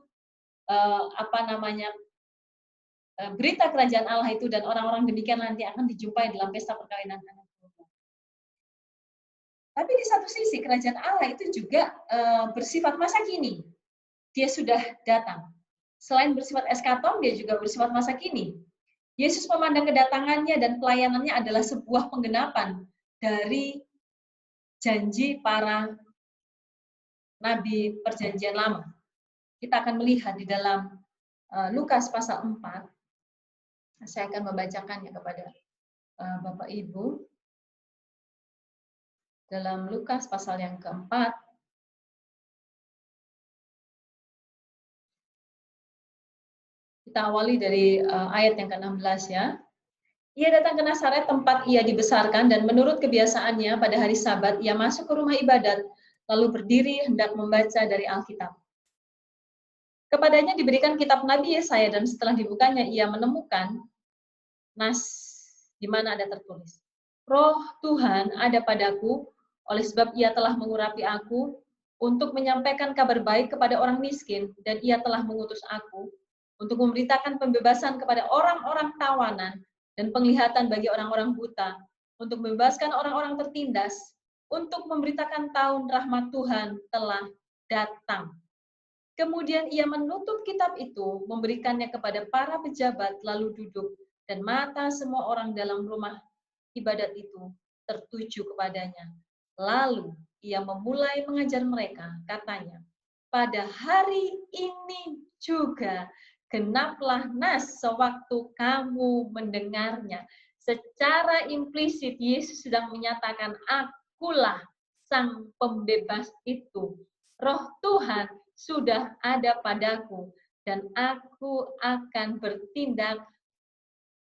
berita kerajaan Allah itu, dan orang-orang demikian nanti akan dijumpai dalam pesta perkawinan anak domba. Tapi di satu sisi kerajaan Allah itu juga bersifat masa kini. Dia sudah datang. Selain bersifat eskatom, dia juga bersifat masa kini. Yesus memandang kedatangannya dan pelayanannya adalah sebuah penggenapan dari janji para nabi perjanjian lama. Kita akan melihat di dalam Lukas pasal 4. Saya akan membacakannya kepada Bapak Ibu. Dalam Lukas pasal yang keempat, kita awali dari ayat yang ke-16 ya. Ia datang ke Nazaret tempat ia dibesarkan, dan menurut kebiasaannya pada hari Sabat ia masuk ke rumah ibadat, lalu berdiri hendak membaca dari Alkitab. Kepadanya diberikan kitab Nabi Yesaya, dan setelah dibukanya ia menemukan nas di mana ada tertulis, Roh Tuhan ada padaku, oleh sebab ia telah mengurapi aku untuk menyampaikan kabar baik kepada orang miskin, dan ia telah mengutus aku untuk memberitakan pembebasan kepada orang-orang tawanan dan penglihatan bagi orang-orang buta, untuk membebaskan orang-orang tertindas, untuk memberitakan tahun rahmat Tuhan telah datang. Kemudian ia menutup kitab itu, memberikannya kepada para pejabat, lalu duduk, dan mata semua orang dalam rumah ibadat itu tertuju kepadanya. Lalu ia memulai mengajar mereka, katanya, pada hari ini juga genaplah nas sewaktu kamu mendengarnya. Secara implisit Yesus sedang menyatakan, akulah sang pembebas itu. Roh Tuhan sudah ada padaku, dan aku akan bertindak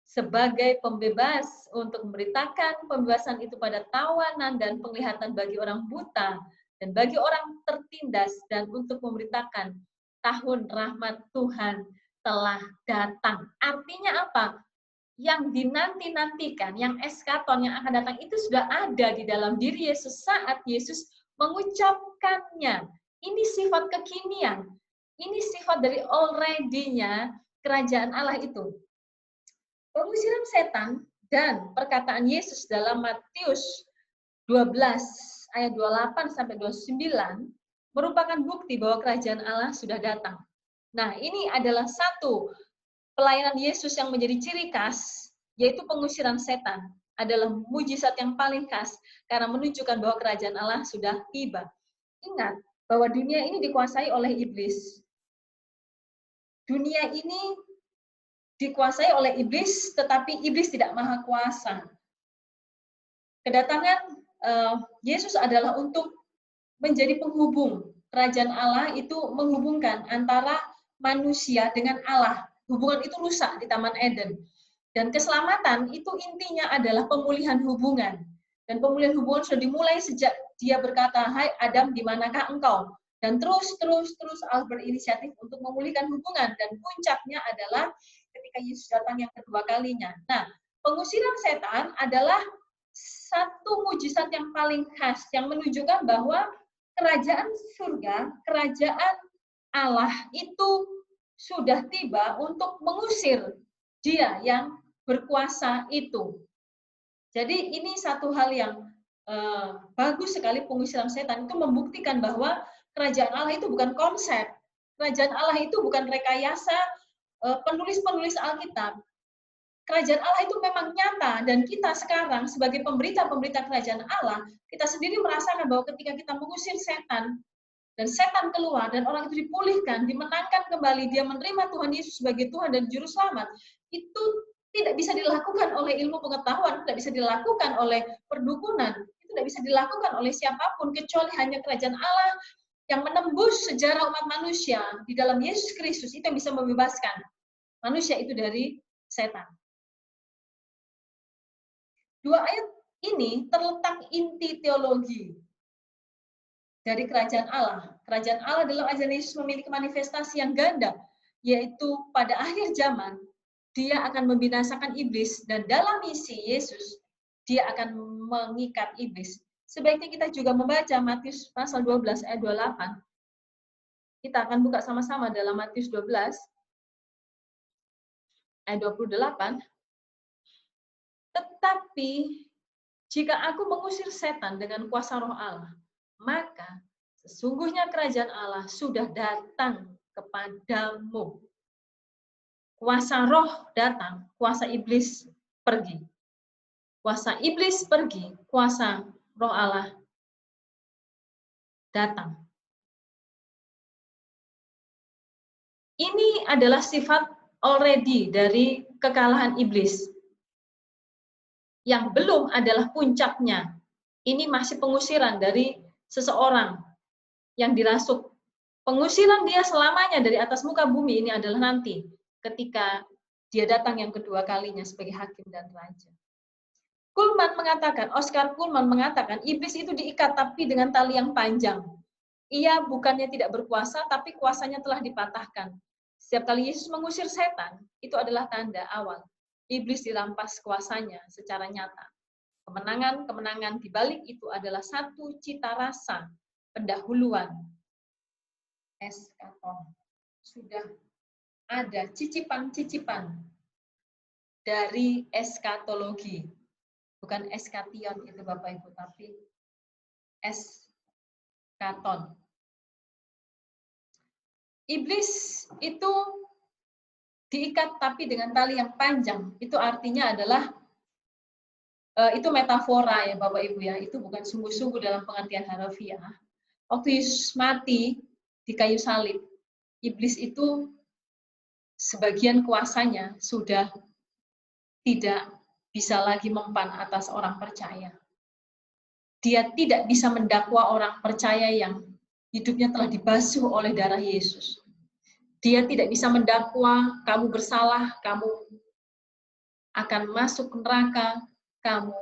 sebagai pembebas untuk memberitakan pembebasan itu pada tawanan dan penglihatan bagi orang buta dan bagi orang tertindas, dan untuk memberitakan tahun rahmat Tuhan telah datang. Artinya apa? Yang dinanti-nantikan, yang eskaton, yang akan datang itu sudah ada di dalam diri Yesus saat Yesus mengucapkannya. Ini sifat kekinian. Ini sifat dari already-nya kerajaan Allah itu. Pengusiran setan dan perkataan Yesus dalam Matius 12 ayat 28 sampai 29 merupakan bukti bahwa kerajaan Allah sudah datang. Nah, ini adalah satu pelayanan Yesus yang menjadi ciri khas, yaitu pengusiran setan, adalah mujizat yang paling khas karena menunjukkan bahwa kerajaan Allah sudah tiba. Ingat bahwa dunia ini dikuasai oleh iblis. Dunia ini dikuasai oleh iblis, tetapi iblis tidak maha kuasa. Kedatangan Yesus adalah untuk menjadi penghubung. Kerajaan Allah itu menghubungkan antara manusia dengan Allah. Hubungan itu rusak di Taman Eden. Dan keselamatan itu intinya adalah pemulihan hubungan. Dan pemulihan hubungan sudah dimulai sejak dia berkata, "Hai Adam, di manakah engkau?" Dan terus Allah berinisiatif untuk memulihkan hubungan. Dan puncaknya adalah ketika Yesus datang yang kedua kalinya. Nah, pengusiran setan adalah satu mujizat yang paling khas yang menunjukkan bahwa kerajaan surga, kerajaan Allah itu sudah tiba untuk mengusir dia yang berkuasa itu. Jadi ini satu hal yang bagus sekali, pengusiran setan itu membuktikan bahwa kerajaan Allah itu bukan konsep. Kerajaan Allah itu bukan rekayasa penulis-penulis Alkitab. Kerajaan Allah itu memang nyata, dan kita sekarang sebagai pemberita-pemberita kerajaan Allah, kita sendiri merasakan bahwa ketika kita mengusir setan, dan setan keluar, dan orang itu dipulihkan, dimenangkan kembali, dia menerima Tuhan Yesus sebagai Tuhan dan Juru Selamat, itu tidak bisa dilakukan oleh ilmu pengetahuan, tidak bisa dilakukan oleh perdukunan, itu tidak bisa dilakukan oleh siapapun, kecuali hanya kerajaan Allah yang menembus sejarah umat manusia di dalam Yesus Kristus, itu yang bisa membebaskan manusia itu dari setan. Dua ayat ini terletak inti teologi dari kerajaan Allah. Kerajaan Allah dalam ajaran Yesus memiliki manifestasi yang ganda, yaitu pada akhir zaman, dia akan membinasakan iblis, dan dalam misi Yesus, dia akan mengikat iblis. Sebaiknya kita juga membaca Matius pasal 12 ayat 28. Kita akan buka sama-sama dalam Matius 12 ayat 28. Tetapi jika aku mengusir setan dengan kuasa roh Allah, maka sesungguhnya kerajaan Allah sudah datang kepadamu. Kuasa roh datang, kuasa iblis pergi. Kuasa iblis pergi, kuasa roh Allah datang. Ini adalah sifat already dari kekalahan iblis. Yang belum adalah puncaknya. Ini masih pengusiran dari seseorang yang dirasuk. Pengusiran dia selamanya dari atas muka bumi ini adalah nanti ketika dia datang yang kedua kalinya sebagai hakim dan raja. Oscar Kuhlman mengatakan, iblis itu diikat tapi dengan tali yang panjang. Ia bukannya tidak berkuasa, tapi kuasanya telah dipatahkan. Setiap kali Yesus mengusir setan, itu adalah tanda awal. Iblis dirampas kuasanya secara nyata. Kemenangan-kemenangan di balik itu adalah satu cita rasa pendahuluan. Eskaton. Sudah ada cicipan-cicipan dari eskatologi. Bukan eskation itu Bapak Ibu, tapi eskaton. Iblis itu diikat tapi dengan tali yang panjang. Itu artinya adalah itu metafora ya Bapak Ibu ya. Itu bukan sungguh-sungguh dalam pengertian harfiah. Waktu Yesus mati di kayu salib, iblis itu sebagian kuasanya sudah tidak bisa lagi mempan atas orang percaya. Dia tidak bisa mendakwa orang percaya yang hidupnya telah dibasuh oleh darah Yesus. Dia tidak bisa mendakwa, kamu bersalah, kamu akan masuk neraka, kamu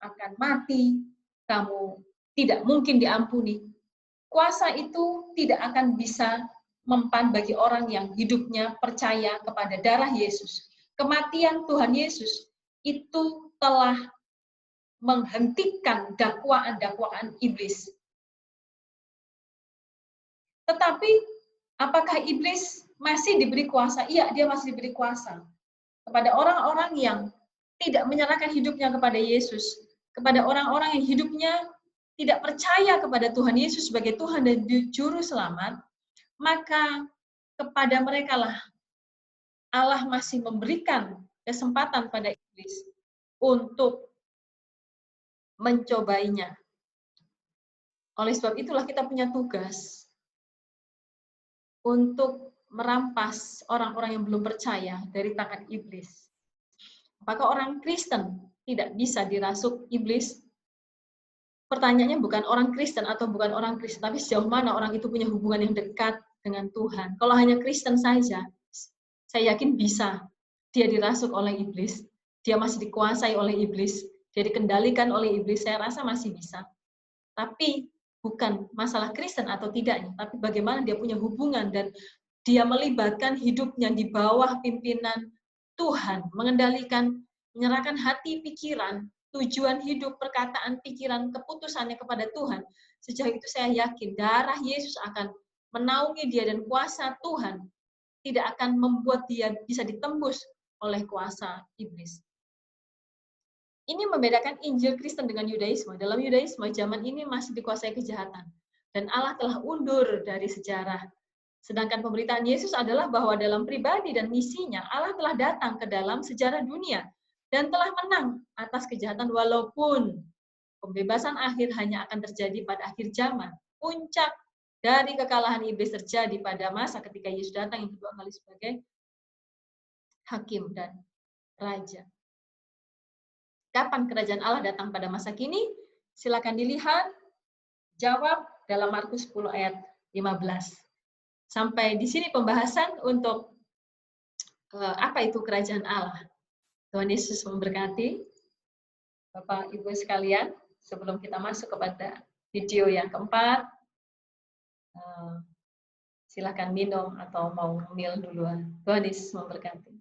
akan mati, kamu tidak mungkin diampuni. Kuasa itu tidak akan bisa mempan bagi orang yang hidupnya percaya kepada darah Yesus. Kematian Tuhan Yesus itu telah menghentikan dakwaan-dakwaan iblis. Tetapi apakah iblis masih diberi kuasa? Iya, dia masih diberi kuasa. Kepada orang-orang yang tidak menyerahkan hidupnya kepada Yesus, kepada orang-orang yang hidupnya tidak percaya kepada Tuhan Yesus sebagai Tuhan dan Juru Selamat, maka kepada mereka lah Allah masih memberikan kesempatan pada iblis untuk mencobainya. Oleh sebab itulah kita punya tugas untuk merampas orang-orang yang belum percaya dari tangan iblis. Apakah orang Kristen tidak bisa dirasuk iblis? Pertanyaannya bukan orang Kristen atau bukan orang Kristen, tapi sejauh mana orang itu punya hubungan yang dekat dengan Tuhan. Kalau hanya Kristen saja, saya yakin bisa dia dirasuk oleh iblis, dia masih dikuasai oleh iblis, dia dikendalikan oleh iblis, saya rasa masih bisa. Tapi bukan masalah Kristen atau tidaknya, tapi bagaimana dia punya hubungan dan dia melibatkan hidupnya di bawah pimpinan Tuhan, mengendalikan, menyerahkan hati, pikiran, tujuan hidup, perkataan, pikiran, keputusannya kepada Tuhan. Sejauh itu saya yakin darah Yesus akan menaungi dia dan kuasa Tuhan tidak akan membuat dia bisa ditembus oleh kuasa iblis. Ini membedakan Injil Kristen dengan Yudaisme. Dalam Yudaisme, zaman ini masih dikuasai kejahatan. Dan Allah telah undur dari sejarah. Sedangkan pemberitaan Yesus adalah bahwa dalam pribadi dan misinya, Allah telah datang ke dalam sejarah dunia dan telah menang atas kejahatan walaupun pembebasan akhir hanya akan terjadi pada akhir zaman. Puncak dari kekalahan iblis terjadi pada masa ketika Yesus datang yang kedua kali sebagai hakim dan raja. Kapan kerajaan Allah datang pada masa kini? Silakan dilihat, jawab dalam Markus 10 ayat 15. Sampai di sini pembahasan untuk apa itu kerajaan Allah. Tuhan Yesus memberkati. Bapak Ibu sekalian, sebelum kita masuk kepada video yang keempat, silakan minum atau mau ngemil duluan. Tuhan Yesus memberkati.